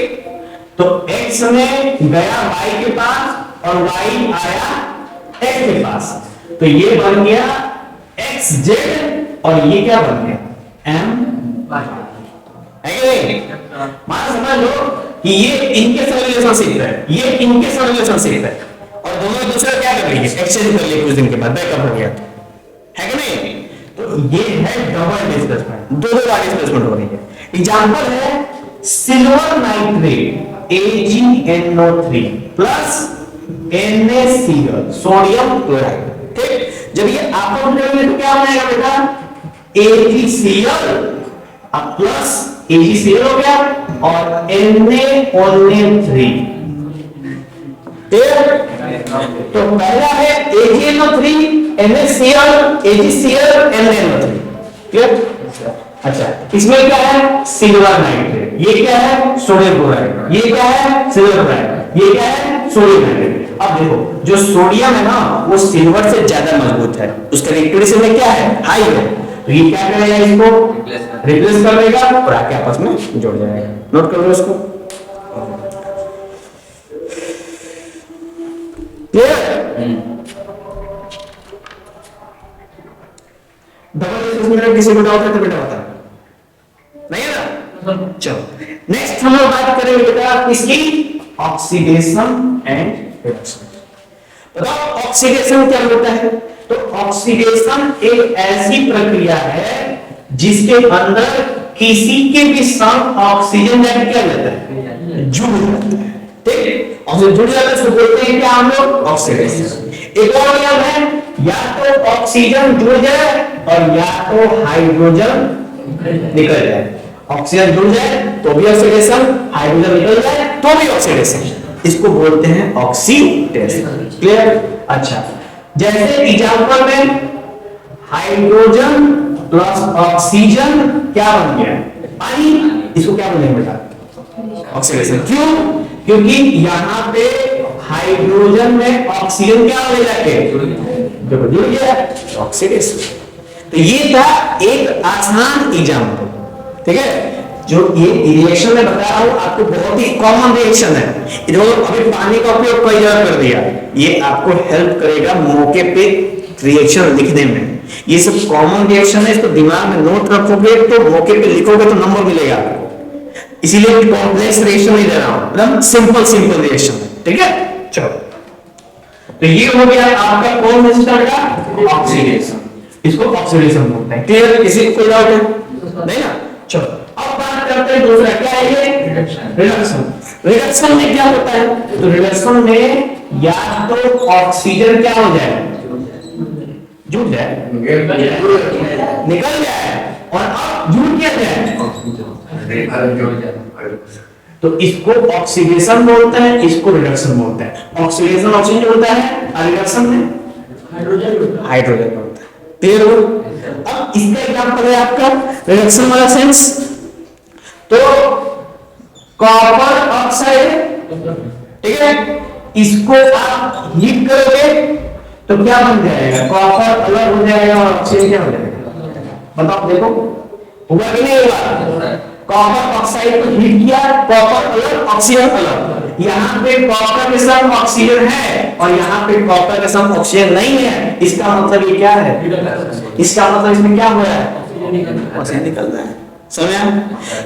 तो X में गया Y के पास और Y आया X के पास, तो ये बन गया XZ और ये क्या बन गया M, है। मान समझ लो कि ये इनके साथ रिलेशनशिप है, ये इनके साथ रिलेशनशिप है और दोनों दूसरा क्या कर रही है एक्सचेंज कर लिए, कुछ दिन के बाद बैकअप हो गया, है कि नहीं। तो ये है डबल डिस्प्लेसमेंट, दो बार डिस्प्लेसमेंट हो रही है। एग्जांपल है silver nitrate AgNO3 plus NaCl sodium chloride, ठीक। जब ये आपस में मिलेंगे तो क्या बनेगा बेटा AgCl प्लस AgCl हो गया और NaONO3, ठीक। तो पहला है AgNO3 NaCl, AgCl, NaNO3। Clear? अच्छा, इसमें क्या है? Silver nitrate. ये क्या है? Sodium chloride. ये क्या है? Silver chloride. ये क्या है? Sodium nitrate. अब देखो, जो सोडियम है ना, वो सिल्वर से ज्यादा मजबूत है, उसका रिएक्टिविटी में क्या है? हाई है। तो ये क्या करेगा? इसको रिप्लेस कर देगा और आके आपस में जोड़ जाएगा। नोट कर लो इसको। क्लियर? डबल रिप्लेसमेंट किसी को डाउट है तो बेटा बता। नहीं है ना? चलो नेक्स्ट हम लोग बात करेंगे बेटा इसकी ऑक्सीडेशन एंड रिडक्शन। बताओ ऑक्सीडेशन क्या होता है? तो ऑक्सीडेशन एक ऐसी प्रक्रिया है जिसके अंदर किसी के भी साथ ऑक्सीजन जाके क्या जाता है? जुड़ जाता है। ठीक, ऑक्सीजन जुड़ जाता है, इसको बोलते हैं क्या हम लोग? ऑक्सीडेशन। एक और नियम है, या तो ऑक्सीजन जुड़ जाए और या तो हाइड्रोजन निकल जाए। ऑक्सीजन जुड़ जाए तो भी ऑक्सीडेशन, हाइड्रोजन निकल जाए तो भी ऑक्सीडेशन। इसको बोलते हैं ऑक्सीडेशन। क्लियर? अच्छा, जैसे एग्जांपल में हाइड्रोजन प्लस ऑक्सीजन क्या बन गया? पानी। इसको क्या बोलेंगे बेटा? ऑक्सीडेशन। क्यों? क्योंकि यहां पे हाइड्रोजन में ऑक्सीजन क्या हो जाके जुड़ गया, ऑक्सीडेशन। तो ये था एक आसान एग्जांपल। ठीक है, जो ये रिएक्शन में बता रहा हूं आपको बहुत ही कॉमन रिएक्शन है। जो अभी पानी का उपयोग कई जगह कर दिया, ये आपको हेल्प करेगा मौके पे रिएक्शन लिखने में। ये सब कॉमन रिएक्शन है, इसको दिमाग में नोट रखोगे तो मौके पे लिखोगे तो नंबर मिलेगा आपको। इसीलिए कॉम्प्लेक्स रिएक्शन नहीं दे रहा हूं, एकदम सिंपल रिएक्शन है। ठीक है, चलो तो ये हो गया आपका कौन सिस्टम का? ऑक्सीडेशन। इसको ऑक्सीडेशन बोलते हैं। क्लियर? किसी को कोई डाउट है? नहीं ना? चलो अब बात करते हैं दूसरा, क्या है ये? रिडक्शन। रिडक्शन में क्या होता है? तो रिडक्शन में या तो ऑक्सीजन क्या हो जाए? जुड़ जाए, निकल जाए, और अब जुड़ क्या जाए? तो इसको ऑक्सीडेशन बोलते हैं, इसको रिडक्शन बोलते हैं। ऑक्सीडेशन ऑक्सीजन जोड़ता है और रिडक्शन में हाइड्रोजन जोड़ता है। क्लियर हो? अब इसका एग्जांपल है आपका रिडक्शन वाला सेंस। तो कॉपर ऑक्साइड, ठीक है, इसको आप हीट करोगे तो क्या बन जाएगा? कॉपर अलग हो जाएगा और ऑक्सीजन क्या हो जाएगा? बताओ, देखो होगा कि नहीं होगा? कॉपर ऑक्साइड को हीट किया, कॉपर अलग ऑक्सीजन अलग। यहाँ पे कॉपर के साथ ऑक्सीजन है और यहाँ पे कॉपर के साथ ऑक्सीजन नहीं है। इसका मतलब ये क्या है? इसका मतलब इसमें क्या हो रहा है? ऑक्सीजन निकल रहा है। समझ?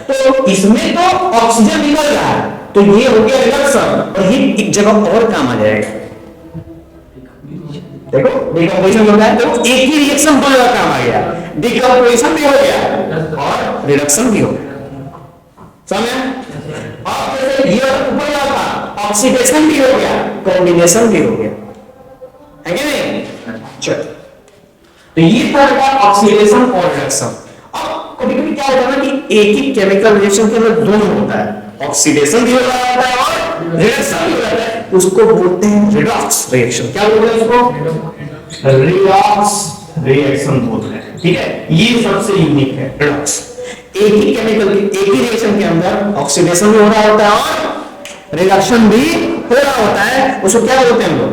तो इसमें तो ऑक्सीजन निकल रहा है, तो ये हो गया रिडक्शन, और ये एक जगह और काम आ जाएगा। देखो डिकम्पोजिशन होता है तो एक ही रिएक्शन दो जगह काम आ गया। डिकम्पोजिशन भी हो गया और रिडक्शन भी हो गया। समझ? अब जैसे ये ऊपर जाता, ऑक्सीडेशन भी हो गया, कॉम्बिनेशन भी हो गया, है कि नहीं? चलो, तो ये था ऑक्सीडेशन और रिडक्शन। अब कभी-कभी क्या होता है ना कि एक ही केमिकल रिएक्शन के अंदर दोनों होता है, ऑक्सीडेशन भी हो रहा होता है और रिडक्शन भी हो रहा है। उसको बोलते हैं रिडॉक्स रिएक्शन। क्या बोलते हैं उसको? रिडॉक्स रिएक्शन बोलते हैं। ठीक है, ये सबसे यूनिक है रिडॉक्स। एक ही केमिकल की एक ही रिएक्शन के अंदर ऑक्सीडेशन भी हो रहा होता है और रिडक्शन भी हो रहा होता है, उसको क्या बोलते हैं हम लोग?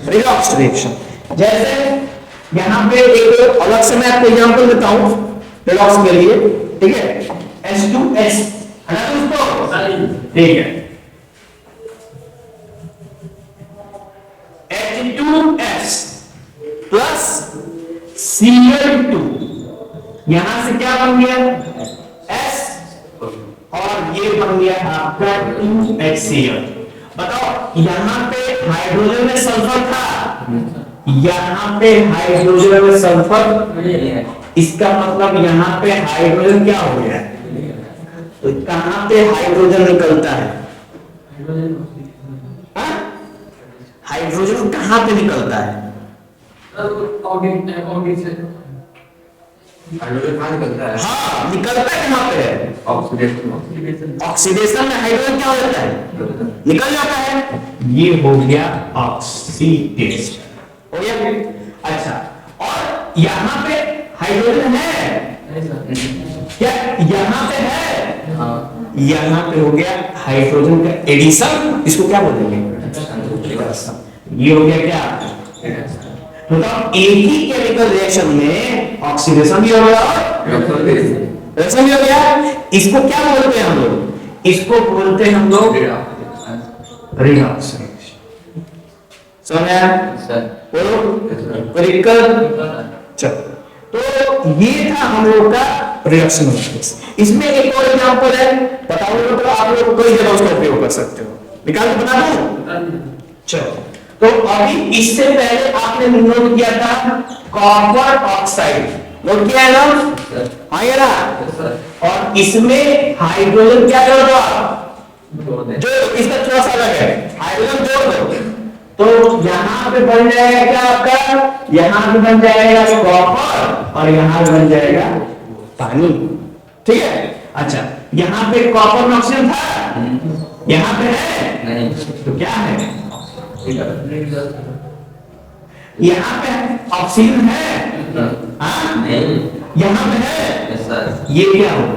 Redox reaction. जैसे यहां पे एक अलग से मैं आपको एग्जांपल देता हूं रिडॉक्स के लिए। ठीक है, H2S है ना दोस्तों? ठीक है, H2S प्लस Cl2, यहां से क्या बन गया? S, और ये बन गया आपका 2HCl। बताओ, यहां पे हाइड्रोजन में सल्फर था, यहां पे हाइड्रोजन में सल्फर, इसका मतलब यहां पे हाइड्रोजन क्या हो गया? तो कहां पे हाइड्रोजन निकलता है? हाइड्रोजन कहां पे निकलता है? हाँ, निकलता है कहां पे? ऑक्सीडेशन में हाइड्रोजन क्या हो जाता है? निकल जाता है। ये हो गया ऑक्सीडेशन। हो गया? अच्छा, यहाँ पे हाइड्रोजन है नहीं सर। क्या? यहाँ पे है, हाँ। यहाँ पे हो गया हाइड्रोजन का एडिशन, इसको क्या बोलेंगे? ये हो गया क्या? मतलब एक ही केमिकल रिएक्शन में ऑक्सीडेशन भी हो गया और रिडक्शन भी हो गया। इसको क्या बोलते हैं हम लोग? इसको बोलते हैं हम लोग रिडक्स। समझ आया? बोलो कोई दिक्कत? चलो, तो ये था हम लोग का रिडक्शन मैट्रिक्स। इसमें एक और एग्जांपल है, बताओ तो आप लोग कोई जगह उसका उपयोग कर सकते हो, निकाल के बता दूं? चलो, तो अभी इससे पहले आपने नोट किया था कॉपर ऑक्साइड, नोट किया है ना? हाँ ये रहा। और इसमें हाइड्रोजन क्या जोड़ दो आप? जो इसका थोड़ा सा अलग है, हाइड्रोजन जोड़ दो तो यहाँ पे बन जाएगा क्या आपका? यहाँ पे बन जाएगा कॉपर और यहाँ पे बन जाएगा पानी। ठीक है? अच्छा, यहाँ पे कॉपर में ऑक्सीजन था, यहाँ पे है नहीं। तो क्या है? यहाँ पे ऑक्सीजन है, हाँ? नहीं। यहाँ पे है, ये क्या हो गया?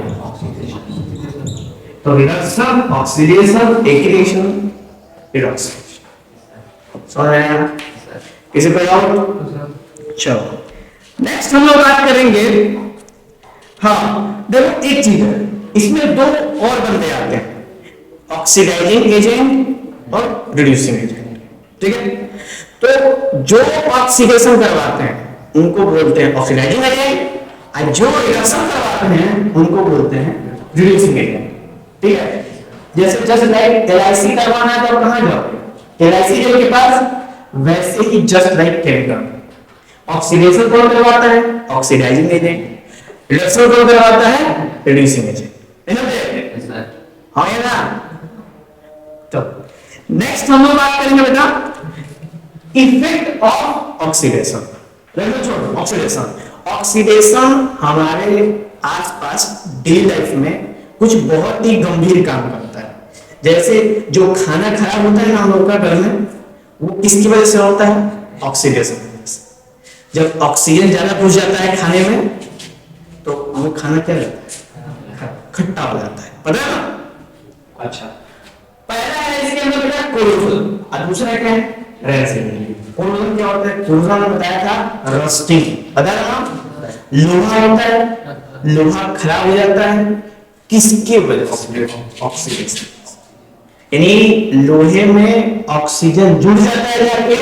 तो रिडक्शन, ऑक्सीडेशन, एक्रीडेशन, रिडक्शन। समझ आया? किसी को डाउट? चलो, नेक्स्ट हम लोग बात करेंगे। हाँ देखो, एक चीज है, इसमें दो और बंदे आते हैं, ऑक्सीडाइजिंग एजेंट और रिड्यूसिंग एजेंट। ठीक है? तो जो ऑक्सीडेशन करवाते हैं उनको बोलते हैं ऑक्सीडाइजिंग एजेंट, और जो रिडक्शन करवाते हैं उनको बोलते हैं रिड्यूसिंग एजेंट। ठीक है? जैसे जस्ट लाइक एलआईसी करवाना है तो कहां जाओगे? एलआईसी जेल के पास। वैसे ही जस्ट लाइक केमिकल ऑक्सीडेशन कौन करवाता है? Oxidising agent. रिडक्शन कौन करवाता है? Reducing agent. हाँ या ना? तो नेक्स्ट हम लोग बात करेंगे बेटा इफेक्ट ऑफ ऑक्सीडेशन। छोड़ो ऑक्सीडेशन। ऑक्सीडेशन हमारे आसपास डेली लाइफ में कुछ बहुत ही गंभीर काम करता है। जैसे जो खाना खराब होता है ना हम लोग का घर में, वो किसकी वजह से होता है? ऑक्सीडेशन की वजह से। जब ऑक्सीजन ज्यादा घुस जाता है खाने में तो वो खाना क्या रहता है? खट्टा हो जाता है, पता है ना? अच्छा, पहला है इसके अंदर बेटा कोरोजन, और दूसरा क्या है? रेसिन। कोरोजन क्या होता है? कोरोजन ने बताया था रस्टिंग, पता है ना? लोहा होता है, लोहा खराब हो जाता है किसके वजह से? ऑक्सीडेशन। यानी लोहे में ऑक्सीजन जुड़ जाता है, जाके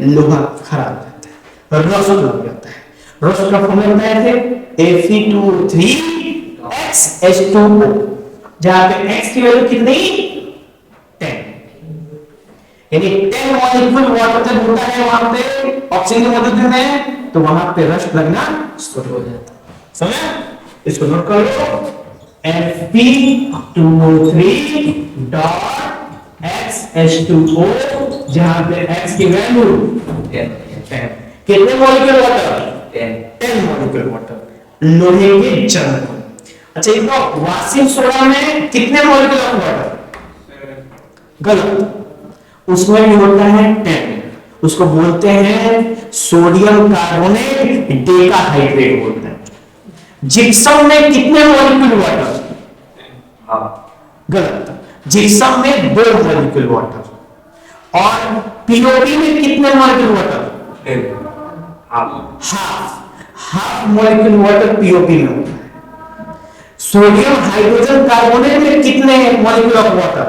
लोहा खराब हो जाता है, रस्ट लग जाता है। रस्ट का फॉर्मूला बताए थे Fe2O3XH2O, जहां पे X की वैल्यू कितनी? 10। यानी 10 मॉलिक्यूल वाटर जब होता है वहां पे ऑक्सीजन की मदद में, तो वहां पे रस्ट लगना शुरू हो जाता है। समझा? इसको नोट कर लो, Fe2O3.XH2O, जहां पे X की वैल्यू 10। कितने मॉलिक्यूल वाटर? 10 मॉलिक्यूल वाटर लोहे के जल। अच्छा, ये तो वाशिंग सोडा में कितने मॉलिक्यूल ऑफ वाटर? गलत, उसमें भी होता है 10। उसको बोलते हैं सोडियम कार्बोनेट डेकाहाइड्रेट बोलते हैं। जिप्सम में कितने मॉलिक्यूल वाटर? गलत, जिप्सम में 2 मॉलिक्यूल वाटर। और पीओपी में कितने molecule water? Half molecule water POP में होता है। सोडियम हाइड्रोजन कार्बोनेट में कितने मॉलिक्यूल ऑफ वाटर?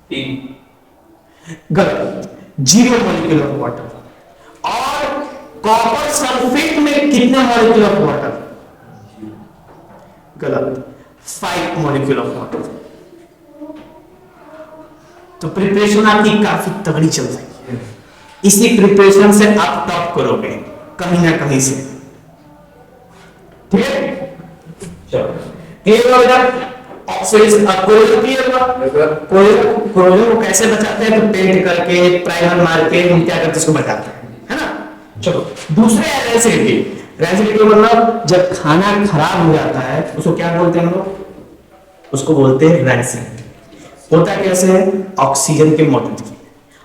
3। गलत, 0 मॉलिक्यूल ऑफ वाटर। और कॉपर सल्फेट में कितने मॉलिक्यूल ऑफ वाटर? गलत, 5 मॉलिक्यूल ऑफ वाटर। तो प्रिपरेशन आपकी काफी तगड़ी चल रही है। इसी प्रिपरेशन से आप टॉप करोगे कहीं ना कहीं से। ठीक है? चलो, क्लियर हो गया? ऑक्सीडेशन कोरोजन क्लियर हुआ? कोरोजन को कैसे बचाते हैं? तो पेंट करके, प्राइमर मार के हम क्या करते हैं? इसको बचाते हैं, है ना? चलो, दूसरे रेसिडिटी। रेसिडिटी मतलब जब खाना खराब हो जाता है उसको क्या बोलते हैं हम लोग? उसको बोलते हैं रैंसिड। होता कैसे है? ऑक्सीजन के मौजूदगी।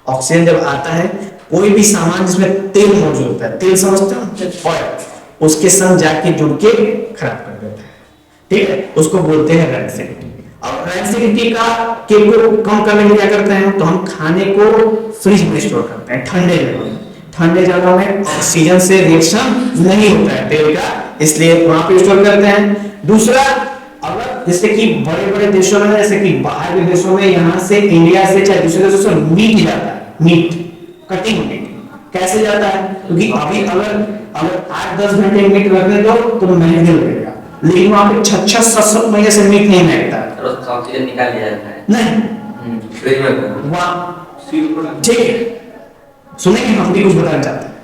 ऑक्सीजन जब आता है कोई भी सामान जिसमें तेल मौजूद होता है, तेल समझते हो, ऑयल, उसके संग जाके जुड़ के खराब कर देता है, ठीक है, उसको बोलते हैं रैंसिडिटी। अब रैंसिडिटी का के को कम करने के लिए क्या करते हैं, तो हम खाने को फ्रिज में स्टोर करते हैं, ठंडे जगह में। ठंडे जगह में ऑक्सीजन से रिएक्शन नहीं होता है तेल का, इसलिए वहां पे स्टोर करते हैं। दूसरा, अगर जैसे कि बड़े बड़े देशों में, जैसे कि बाहर के देशों में, यहाँ से इंडिया से चाहे दूसरे देशों से मीट जाता है, मीट, कटिंग मीट कैसे जाता है, क्योंकि अभी अगर 8-10 घंटे मीट रखने दो तो महंगे लगेगा, लेकिन वहां पे 6-7 महीने से मीट नहीं महकता है, ऑक्सीजन निकाल लिया जाता है नहीं फ्रिज में वहां, ठीक है, सुनेंगे, हम भी कुछ बताना चाहते हैं।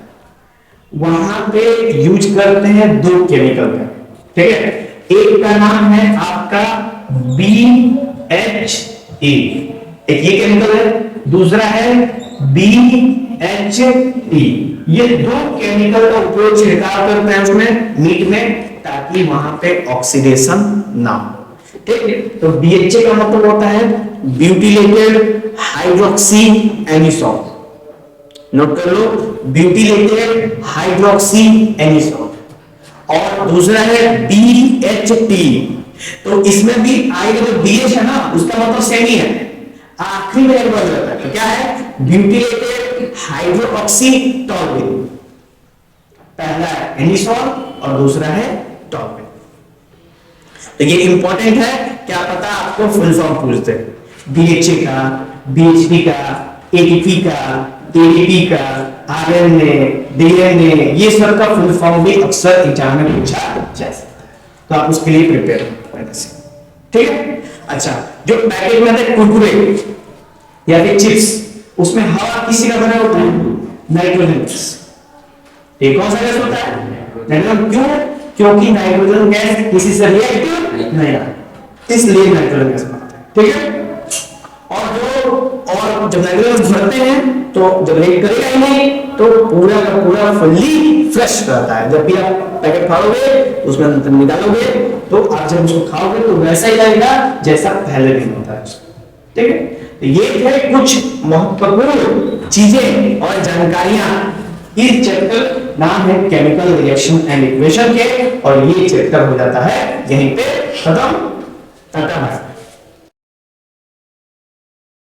वहां पे यूज करते हैं 2 केमिकल का, ठीक है, एक का नाम है आपका BHA, एक ये केमिकल है, दूसरा है BHT। ये 2 केमिकल का उपयोग छिड़काव करते हैं उसमें, मीट में, ताकि वहां पे ऑक्सीडेशन ना हो, ठीक है। तो BHA का मतलब होता है ब्यूटिलेटेड हाइड्रोक्सी एनिसोल, नोट कर लो, ब्यूटिलेटेड हाइड्रोक्सी एनिसोल। और दूसरा है BHT, तो इसमें भी आई जो BH है ना, उसका मतलब सेम ही है, आखिरी में एक बार रहता है, तो क्या है, ब्यूटिलेटेड हाइड्रोक्सी टॉल्विन, पहला है एनिसोल और दूसरा है टॉल्विन। तो ये इंपॉर्टेंट है, क्या पता आपको फुल फॉर्म पूछते हैं, BHA का, BHT का, ATP का, ADP का, RNA, DNA, ये सब का फुल फॉर्म भी अक्सर एग्जाम में पूछा जा सकता है, तो आप उसके लिए प्रिपेयर हो पहले से, ठीक है। अच्छा, जो पैकेट में आते कुरकुरे या फिर चिप्स, उसमें हवा किसी का बना होता है, नाइट्रोजन गैस। ये कौन सा गैस होता है, नाइट्रोजन, क्यों, क्योंकि नाइट्रोजन गैस किसी से रिएक्ट नहीं है, इसलिए नाइट्रोजन गैस बनता है, ठीक है। और जब नाइट्रोजन भरते हैं तो जब रिएक्ट करेगा ही नहीं, तो पूरा का पूरा फुल्ली फ्रेश रहता है। जब भी आप पैकेट खाओगे उसमें निकालोगे, तो आप जब उसको खाओगे तो वैसा ही लगेगा जैसा पहले दिन होता है, ठीक है। तो ये थे कुछ महत्वपूर्ण चीजें और जानकारियां इस चैप्टर नाम है केमिकल रिएक्शन एंड इक्वेशन के, और ये चैप्टर हो जाता है यहीं पे खत्म।